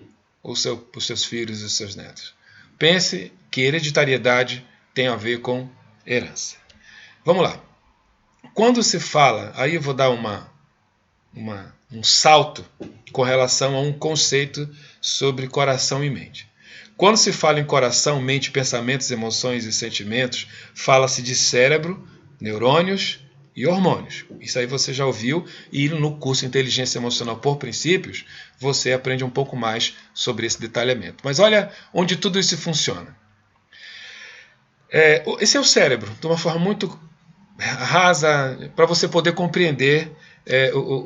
os seus filhos e os seus netos? Pense que hereditariedade tem a ver com herança. Vamos lá. Quando se fala, aí eu vou dar um salto com relação a um conceito sobre coração e mente. Quando se fala em coração, mente, pensamentos, emoções e sentimentos, fala-se de cérebro, neurônios e hormônios. Isso aí você já ouviu, e no curso Inteligência Emocional por Princípios você aprende um pouco mais sobre esse detalhamento. Mas olha onde tudo isso funciona. Esse é o cérebro, de uma forma muito rasa, para você poder compreender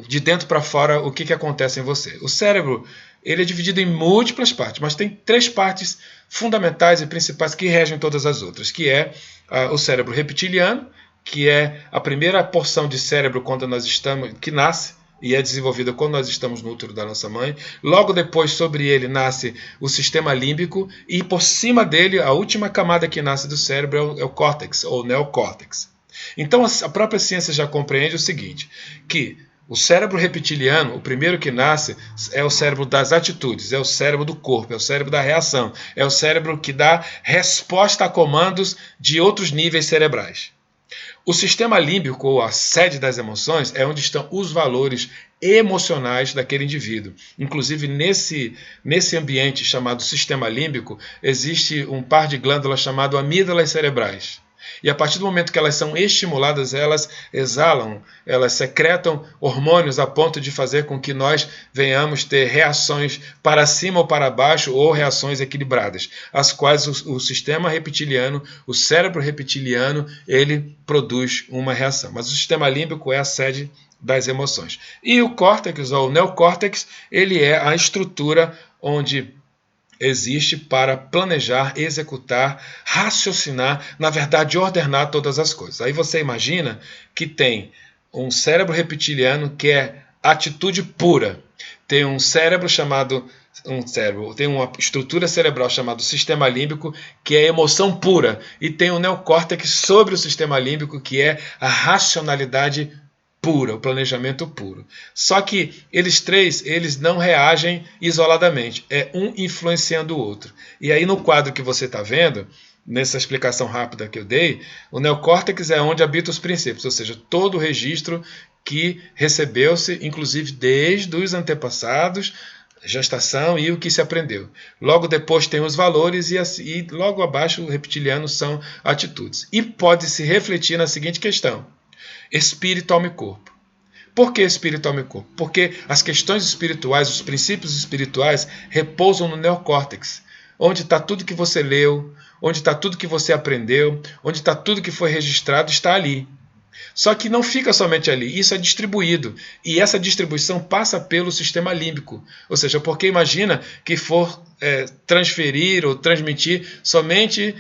de dentro para fora o que acontece em você. O cérebro ele é dividido em múltiplas partes, mas tem 3 partes fundamentais e principais que regem todas as outras, que é o cérebro reptiliano, que é a primeira porção de cérebro que nasce e é desenvolvida quando nós estamos no útero da nossa mãe. Logo depois, sobre ele, nasce o sistema límbico e por cima dele, a última camada que nasce do cérebro é o córtex, ou neocórtex. Então, a própria ciência já compreende o seguinte, que o cérebro reptiliano, o primeiro que nasce, é o cérebro das atitudes, é o cérebro do corpo, é o cérebro da reação, é o cérebro que dá resposta a comandos de outros níveis cerebrais. O sistema límbico, ou a sede das emoções, é onde estão os valores emocionais daquele indivíduo. Inclusive, nesse ambiente chamado sistema límbico, existe um par de glândulas chamado amígdalas cerebrais. E a partir do momento que elas são estimuladas, elas exalam, elas secretam hormônios a ponto de fazer com que nós venhamos ter reações para cima ou para baixo, ou reações equilibradas, as quais o sistema reptiliano, o cérebro reptiliano, ele produz uma reação. Mas o sistema límbico é a sede das emoções. E o córtex, ou o neocórtex, ele é a estrutura onde existe para planejar, executar, raciocinar, na verdade, ordenar todas as coisas. Aí você imagina que tem um cérebro reptiliano que é atitude pura, tem um cérebro chamado tem uma estrutura cerebral chamada sistema límbico, que é emoção pura, e tem o neocórtex sobre o sistema límbico, que é a racionalidade pura, o planejamento puro. Só que eles três, eles não reagem isoladamente, é um influenciando o outro. E aí no quadro que você está vendo, nessa explicação rápida que eu dei, o neocórtex é onde habitam os princípios, ou seja, todo o registro que recebeu-se, inclusive desde os antepassados, gestação e o que se aprendeu. Logo depois tem os valores e logo abaixo o reptiliano são atitudes. E pode se refletir na seguinte questão: espírito, alma e corpo. Por que espírito, alma e corpo? Porque as questões espirituais, os princípios espirituais repousam no neocórtex, onde está tudo que você leu, onde está tudo que você aprendeu, onde está tudo que foi registrado, está ali. Só que não fica somente ali, isso é distribuído. E essa distribuição passa pelo sistema límbico. Ou seja, porque imagina que for transferir ou transmitir somente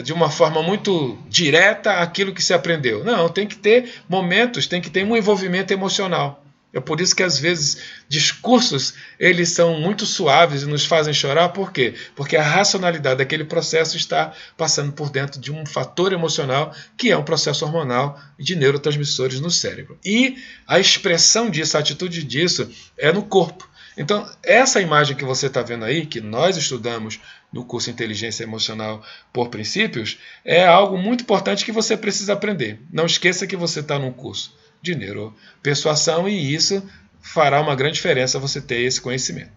de uma forma muito direta aquilo que se aprendeu. Não, tem que ter momentos, tem que ter um envolvimento emocional. É por isso que às vezes discursos eles são muito suaves e nos fazem chorar. Por quê? Porque a racionalidade daquele processo está passando por dentro de um fator emocional que é um processo hormonal de neurotransmissores no cérebro. E a expressão disso, a atitude disso é no corpo. Então, essa imagem que você está vendo aí, que nós estudamos no curso Inteligência Emocional por Princípios, é algo muito importante que você precisa aprender. Não esqueça que você está num curso de neuropersuasão e isso fará uma grande diferença você ter esse conhecimento.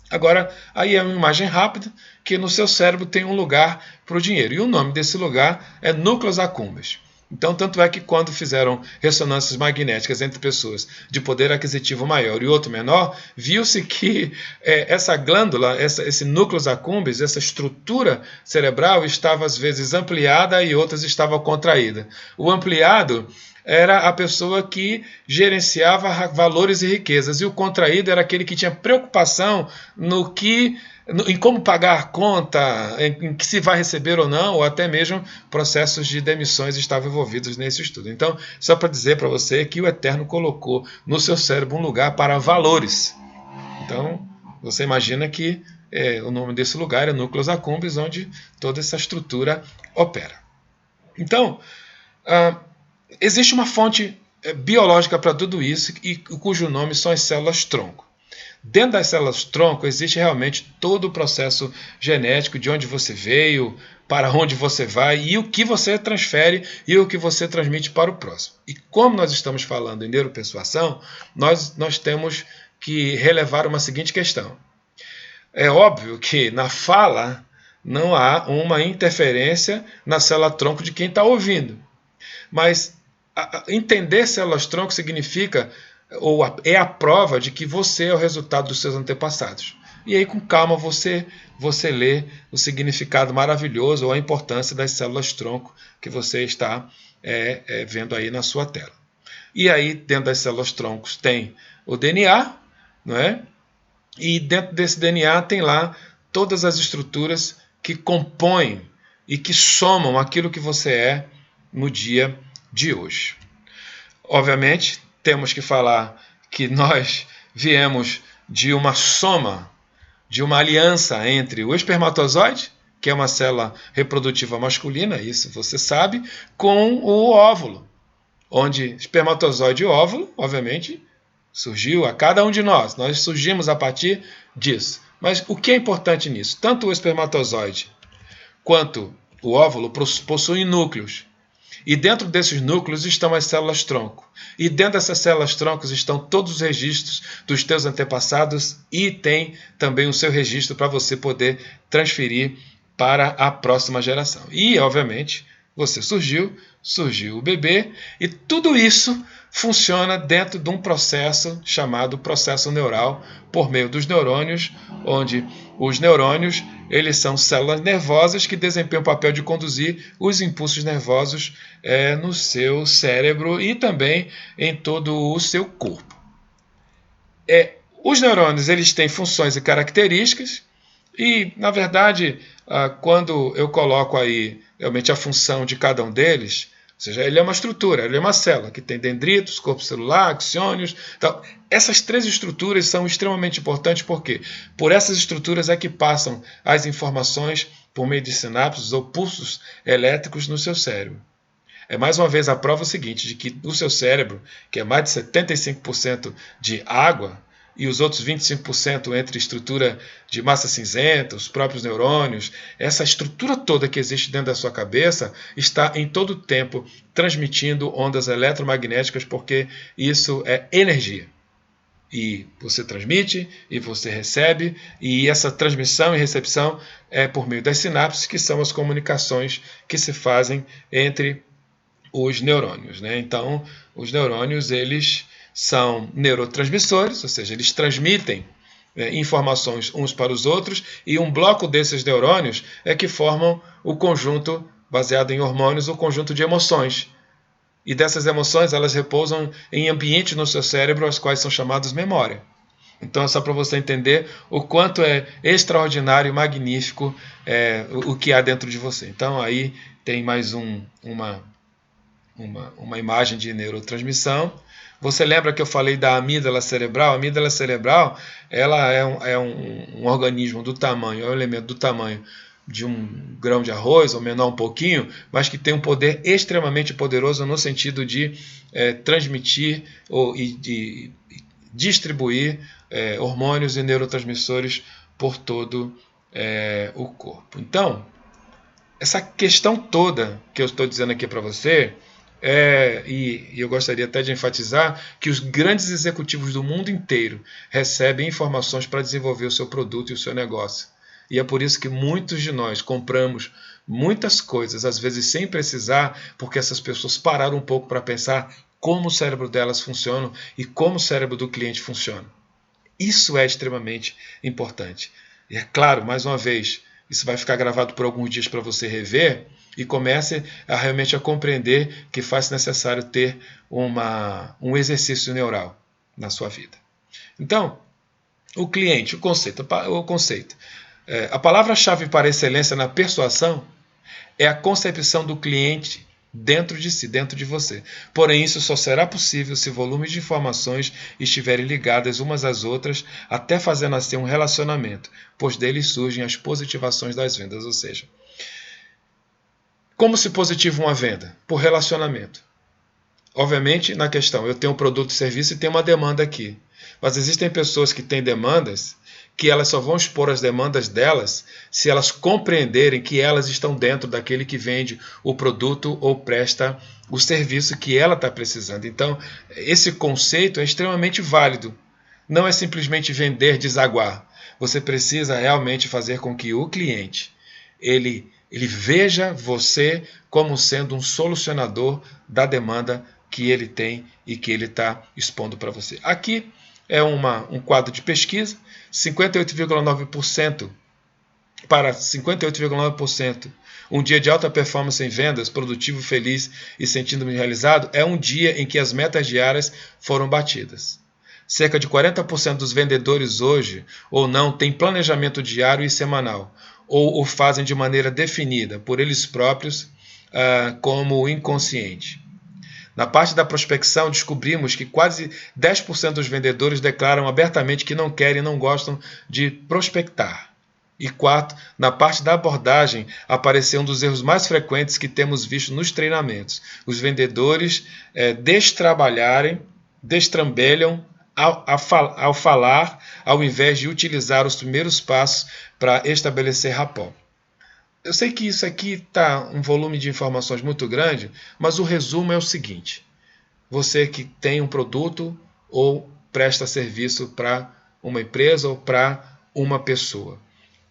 Agora, aí é uma imagem rápida que no seu cérebro tem um lugar para o dinheiro. E o nome desse lugar é núcleos accumbens. Então, tanto é que quando fizeram ressonâncias magnéticas entre pessoas de poder aquisitivo maior e outro menor, viu-se que essa glândula, esse núcleos accumbens, essa estrutura cerebral estava às vezes ampliada e outras estava contraída. O ampliado era a pessoa que gerenciava valores e riquezas, e o contraído era aquele que tinha preocupação em como pagar a conta, em que se vai receber ou não, ou até mesmo processos de demissões estavam envolvidos nesse estudo. Então, só para dizer para você que o Eterno colocou no seu cérebro um lugar para valores. Então, você imagina que o nome desse lugar é núcleos accumbens, onde toda essa estrutura opera. Então, existe uma fonte biológica para tudo isso, e cujo nome são as células-tronco. Dentro das células-tronco existe realmente todo o processo genético de onde você veio, para onde você vai e o que você transfere e o que você transmite para o próximo. E como nós estamos falando em neuropersuasão, nós temos que relevar uma seguinte questão. É óbvio que na fala não há uma interferência na célula-tronco de quem está ouvindo. Mas entender células-tronco significa, ou é a prova de que você é o resultado dos seus antepassados. E aí, com calma, você lê o significado maravilhoso ou a importância das células-tronco que você está vendo aí na sua tela. E aí, dentro das células-troncos tem o DNA, não é? E dentro desse DNA tem lá todas as estruturas que compõem e que somam aquilo que você é no dia de hoje. Obviamente, temos que falar que nós viemos de uma soma, de uma aliança entre o espermatozoide, que é uma célula reprodutiva masculina, isso você sabe, com o óvulo, onde espermatozoide e óvulo, obviamente, surgiu a cada um de nós. Nós surgimos a partir disso. Mas o que é importante nisso? Tanto o espermatozoide quanto o óvulo possuem núcleos. E dentro desses núcleos estão as células-tronco. E dentro dessas células-troncos estão todos os registros dos teus antepassados e tem também o seu registro para você poder transferir para a próxima geração. E, obviamente, você surgiu o bebê, e tudo isso funciona dentro de um processo chamado processo neural, por meio dos neurônios, onde os neurônios eles são células nervosas que desempenham o papel de conduzir os impulsos nervosos no seu cérebro e também em todo o seu corpo. Os neurônios eles têm funções e características e, na verdade, quando eu coloco aí realmente a função de cada um deles, ou seja, ele é uma estrutura, ele é uma célula que tem dendritos, corpo celular, axiônios. Então, essas três estruturas são extremamente importantes porque por essas estruturas é que passam as informações por meio de sinapses ou pulsos elétricos no seu cérebro. É mais uma vez a prova seguinte de que o seu cérebro, que é mais de 75% de água, e os outros 25% entre estrutura de massa cinzenta, os próprios neurônios, essa estrutura toda que existe dentro da sua cabeça está em todo o tempo transmitindo ondas eletromagnéticas, porque isso é energia. E você transmite, e você recebe, e essa transmissão e recepção é por meio das sinapses, que são as comunicações que se fazem entre os neurônios, né? Então, os neurônios, eles são neurotransmissores, ou seja, eles transmitem informações uns para os outros, e um bloco desses neurônios é que formam o conjunto, baseado em hormônios, o conjunto de emoções. E dessas emoções, elas repousam em ambientes no seu cérebro, as quais são chamados memória. Então é só para você entender o quanto é extraordinário e magnífico o que há dentro de você. Então aí tem mais uma imagem de neurotransmissão. Você lembra que eu falei da amígdala cerebral? A amígdala cerebral ela é um organismo do tamanho, é um elemento do tamanho de um grão de arroz, ou menor um pouquinho, mas que tem um poder extremamente poderoso no sentido de transmitir e de distribuir hormônios e neurotransmissores por todo o corpo. Então, essa questão toda que eu estou dizendo aqui para você, e eu gostaria até de enfatizar que os grandes executivos do mundo inteiro recebem informações para desenvolver o seu produto e o seu negócio. E é por isso que muitos de nós compramos muitas coisas, às vezes sem precisar, porque essas pessoas pararam um pouco para pensar como o cérebro delas funciona e como o cérebro do cliente funciona. Isso é extremamente importante. E é claro, mais uma vez, isso vai ficar gravado por alguns dias para você rever, e comece realmente a compreender que faz necessário ter um exercício neural na sua vida. Então, o cliente, o conceito. A palavra-chave para excelência na persuasão é a concepção do cliente dentro de si, dentro de você. Porém, isso só será possível se volumes de informações estiverem ligadas umas às outras, até fazer nascer um relacionamento, pois deles surgem as positivações das vendas, ou seja, como se positiva uma venda? Por relacionamento. Obviamente, na questão, eu tenho um produto e serviço e tenho uma demanda aqui. Mas existem pessoas que têm demandas que elas só vão expor as demandas delas se elas compreenderem que elas estão dentro daquele que vende o produto ou presta o serviço que ela está precisando. Então, esse conceito é extremamente válido. Não é simplesmente vender, desaguar. Você precisa realmente fazer com que o cliente ele veja você como sendo um solucionador da demanda que ele tem e que ele está expondo para você. Aqui é um quadro de pesquisa, 58,9% para 58,9%. Um dia de alta performance em vendas, produtivo, feliz e sentindo-me realizado, é um dia em que as metas diárias foram batidas. Cerca de 40% dos vendedores hoje ou não têm planejamento diário e semanal, ou o fazem de maneira definida por eles próprios como inconsciente. Na parte da prospecção, descobrimos que quase 10% dos vendedores declaram abertamente que não querem e não gostam de prospectar. E quarto, na parte da abordagem, apareceu um dos erros mais frequentes que temos visto nos treinamentos. Os vendedores destrambelham ao falar, ao invés de utilizar os primeiros passos para estabelecer rapport. Eu sei que isso aqui está um volume de informações muito grande, mas o resumo é o seguinte: você que tem um produto ou presta serviço para uma empresa ou para uma pessoa,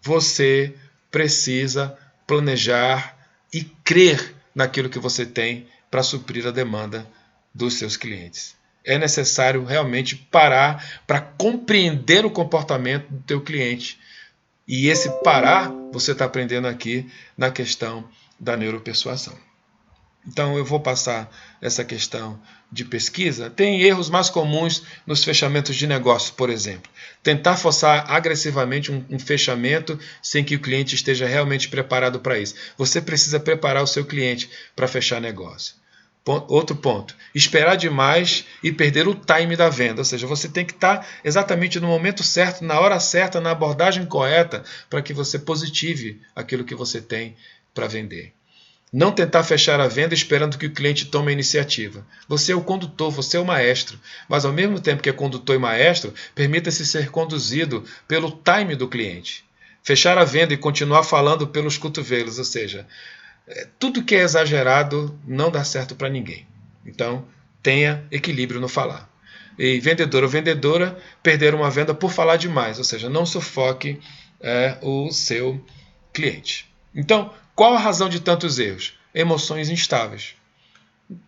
você precisa planejar e crer naquilo que você tem para suprir a demanda dos seus clientes. É necessário realmente parar para compreender o comportamento do teu cliente. E esse parar, você está aprendendo aqui na questão da neuropersuasão. Então eu vou passar essa questão de pesquisa. Tem erros mais comuns nos fechamentos de negócio, por exemplo. Tentar forçar agressivamente um fechamento sem que o cliente esteja realmente preparado para isso. Você precisa preparar o seu cliente para fechar negócio. Outro ponto, esperar demais e perder o time da venda, ou seja, você tem que estar exatamente no momento certo, na hora certa, na abordagem correta, para que você positive aquilo que você tem para vender. Não tentar fechar a venda esperando que o cliente tome a iniciativa. Você é o condutor, você é o maestro, mas ao mesmo tempo que é condutor e maestro, permita-se ser conduzido pelo time do cliente. Fechar a venda e continuar falando pelos cotovelos, ou seja, tudo que é exagerado não dá certo para ninguém. Então, tenha equilíbrio no falar. E vendedor ou vendedora perder uma venda por falar demais, ou seja, não sufoque o seu cliente. Então, qual a razão de tantos erros? Emoções instáveis.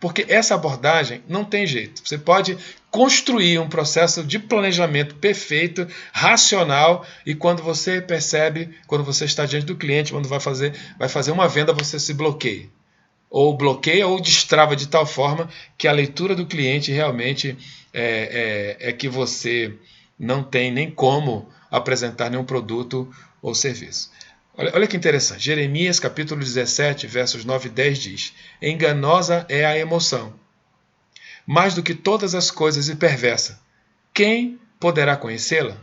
Porque essa abordagem não tem jeito. Você pode construir um processo de planejamento perfeito, racional, e quando você percebe, quando você está diante do cliente, quando vai fazer uma venda, você se bloqueia. Ou bloqueia ou destrava de tal forma que a leitura do cliente realmente é que você não tem nem como apresentar nenhum produto ou serviço. Olha que interessante. Jeremias capítulo 17, versos 9 e 10 diz: enganosa é a emoção, mais do que todas as coisas, e perversa. Quem poderá conhecê-la?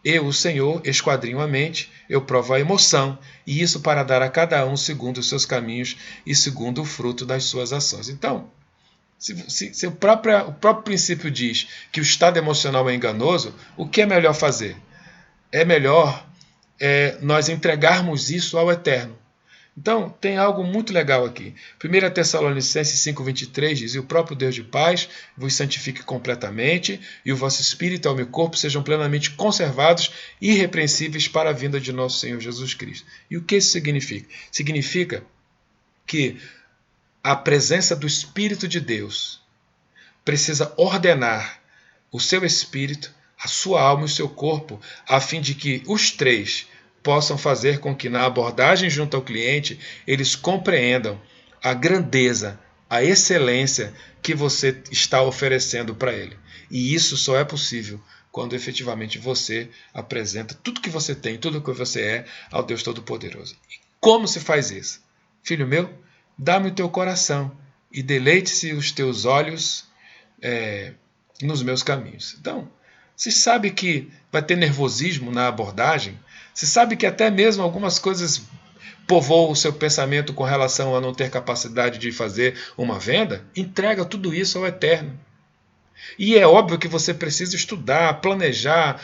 Eu, o Senhor, esquadrinho a mente, eu provo a emoção, e isso para dar a cada um segundo os seus caminhos e segundo o fruto das suas ações. Então, se o próprio princípio diz que o estado emocional é enganoso, o que é melhor fazer? É melhor nós entregarmos isso ao Eterno. Então, tem algo muito legal aqui. 1 Tessalonicenses 5,23 diz: e o próprio Deus de paz vos santifique completamente, e o vosso espírito, alma e corpo sejam plenamente conservados e irrepreensíveis para a vinda de nosso Senhor Jesus Cristo. E o que isso significa? Significa que a presença do Espírito de Deus precisa ordenar o seu espírito, a sua alma e o seu corpo, a fim de que os três possam fazer com que na abordagem junto ao cliente eles compreendam a grandeza, a excelência que você está oferecendo para ele. E isso só é possível quando efetivamente você apresenta tudo que você tem, tudo que você é ao Deus Todo-Poderoso. E como se faz isso? Filho meu, dá-me o teu coração e deleite-se os teus olhos nos meus caminhos. Então, se sabe que vai ter nervosismo na abordagem, se sabe que até mesmo algumas coisas povoam o seu pensamento com relação a não ter capacidade de fazer uma venda, entrega tudo isso ao Eterno. E é óbvio que você precisa estudar, planejar,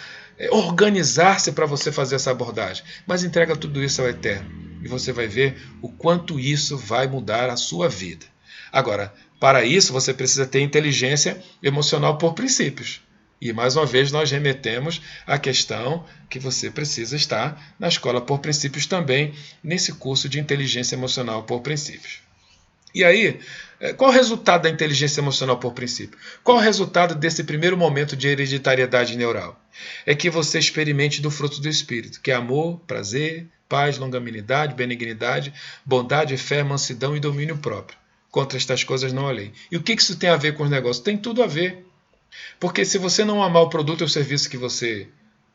organizar-se para você fazer essa abordagem, mas entrega tudo isso ao Eterno e você vai ver o quanto isso vai mudar a sua vida. Agora, para isso você precisa ter inteligência emocional por princípios. E mais uma vez nós remetemos à questão que você precisa estar na escola por princípios também, nesse curso de inteligência emocional por princípios. E aí, qual o resultado da inteligência emocional por princípio? Qual o resultado desse primeiro momento de hereditariedade neural? É que você experimente do fruto do Espírito, que é amor, prazer, paz, longanimidade, benignidade, bondade, fé, mansidão e domínio próprio. Contra estas coisas não há lei. E o que isso tem a ver com os negócios? Tem tudo a ver. Porque se você não amar o produto ou o serviço que você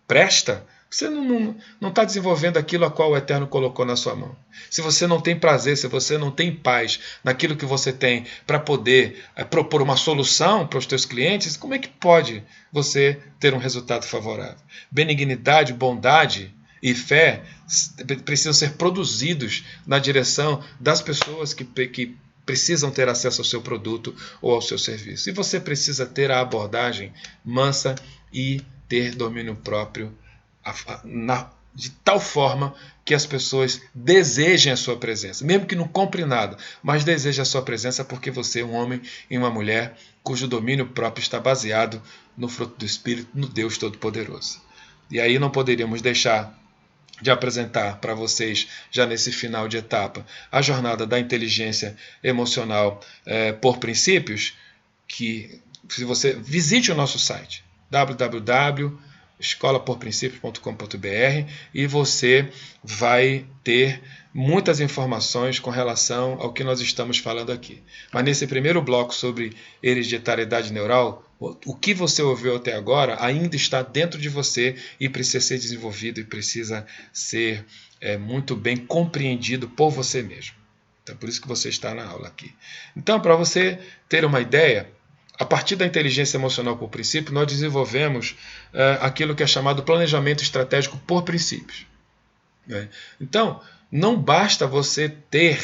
presta, você não está desenvolvendo aquilo a qual o Eterno colocou na sua mão. Se você não tem prazer, se você não tem paz naquilo que você tem para poder propor uma solução para os teus clientes, como é que pode você ter um resultado favorável? Benignidade, bondade e fé precisam ser produzidos na direção das pessoas que precisam ter acesso ao seu produto ou ao seu serviço. E você precisa ter a abordagem mansa e ter domínio próprio de tal forma que as pessoas desejem a sua presença, mesmo que não compre nada, mas desejem a sua presença porque você é um homem e uma mulher cujo domínio próprio está baseado no fruto do Espírito, no Deus Todo-Poderoso. E aí não poderíamos deixar de apresentar para vocês, já nesse final de etapa, a jornada da inteligência emocional por princípios, que se você visite o nosso site www.escolaporprincípios.com.br e você vai ter muitas informações com relação ao que nós estamos falando aqui. Mas nesse primeiro bloco sobre hereditariedade neural, o que você ouviu até agora ainda está dentro de você e precisa ser desenvolvido e precisa ser muito bem compreendido por você mesmo. Então, por isso que você está na aula aqui. Então, para você ter uma ideia, a partir da inteligência emocional por princípio, nós desenvolvemos aquilo que é chamado planejamento estratégico por princípios. Então, não basta você ter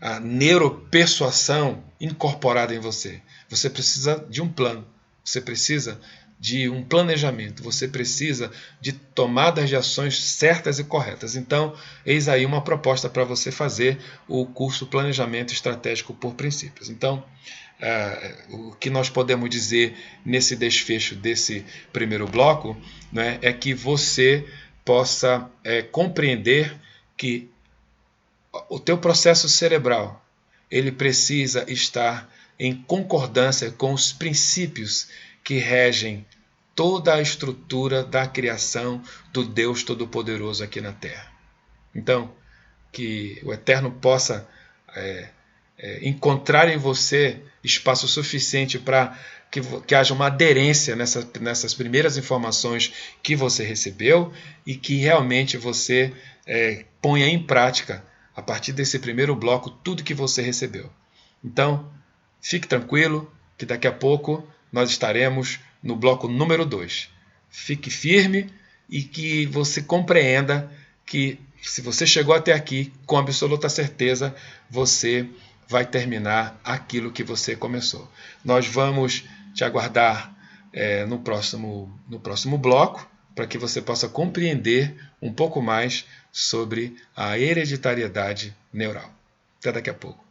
a neuropersuasão incorporada em você. Você precisa de um plano, você precisa de um planejamento, você precisa de tomadas de ações certas e corretas. Então, eis aí uma proposta para você fazer o curso Planejamento Estratégico por Princípios. Então, o que nós podemos dizer nesse desfecho desse primeiro bloco, é que você possa compreender que o teu processo cerebral ele precisa estar em concordância com os princípios que regem toda a estrutura da criação do Deus Todo-Poderoso aqui na Terra. Então, que o Eterno possa encontrar em você espaço suficiente para que haja uma aderência nessas primeiras informações que você recebeu e que realmente você ponha em prática, a partir desse primeiro bloco, tudo que você recebeu. Então, fique tranquilo que daqui a pouco nós estaremos no bloco número 2. Fique firme e que você compreenda que se você chegou até aqui, com absoluta certeza, você vai terminar aquilo que você começou. Nós vamos te aguardar no próximo bloco, para que você possa compreender um pouco mais sobre a hereditariedade neural. Até daqui a pouco.